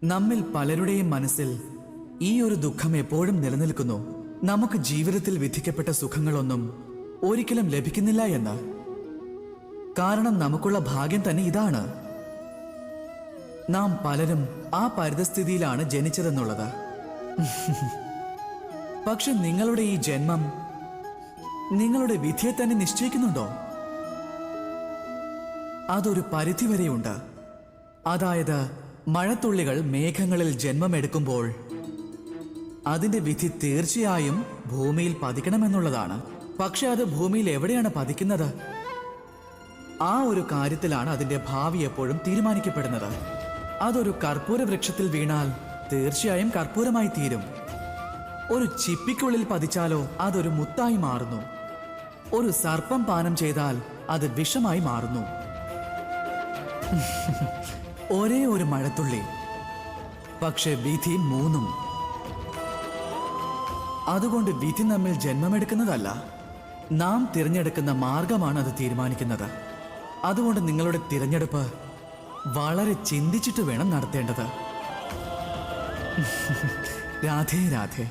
നമ്മിൽ പലരുടെയും മനസ്സിൽ ഈ ഒരു ദുഃഖം എപ്പോഴും നിലനിൽക്കുന്നു. നമുക്ക് ജീവിതത്തിൽ വിധിക്കപ്പെട്ട സുഖങ്ങളൊന്നും ഒരിക്കലും ലഭിക്കുന്നില്ല എന്ന്. കാരണം നമുക്കുള്ള ഭാഗ്യം തന്നെ ഇതാണ്. നാം പലരും ആ പരിതസ്ഥിതിയിലാണ് ജനിച്ചതെന്നുള്ളത്. പക്ഷെ നിങ്ങളുടെ ഈ ജന്മം നിങ്ങളുടെ വിധിയെ തന്നെ നിശ്ചയിക്കുന്നുണ്ടോ? അതൊരു പരിധിവരെയുണ്ട്. അതായത് മഴത്തുള്ളികൾ മേഘങ്ങളിൽ ജന്മമെടുക്കുമ്പോൾ അതിന്റെ വിധി തീർച്ചയായും ഭൂമിയിൽ പതിക്കണമെന്നുള്ളതാണ്. പക്ഷെ അത് ഭൂമിയിൽ എവിടെയാണ് പതിക്കുന്നത്? ആ ഒരു കാര്യത്തിലാണ് അതിന്റെ ഭാവി എപ്പോഴും തീരുമാനിക്കപ്പെടുന്നത്. അതൊരു കർപ്പൂര വൃക്ഷത്തിൽ വീണാൽ തീർച്ചയായും കർപ്പൂരമായി തീരും. ഒരു ചിപ്പിക്കുള്ളിൽ പതിച്ചാലോ അതൊരു മുത്തായി മാറുന്നു. ഒരു സർപ്പം പാനം ചെയ്താൽ അത് വിഷമായി മാറുന്നു. ഒരേ ഒരു മഴത്തുള്ളി, പക്ഷെ വിധി മൂന്നും. അതുകൊണ്ട് വിധി നമ്മിൽ ജന്മമെടുക്കുന്നതല്ല, നാം തിരഞ്ഞെടുക്കുന്ന മാർഗമാണ് അത് തീരുമാനിക്കുന്നത്. അതുകൊണ്ട് നിങ്ങളുടെ തിരഞ്ഞെടുപ്പ് വളരെ ചിന്തിച്ചിട്ട് വേണം നടത്തേണ്ടത്. രാധേ രാധേ.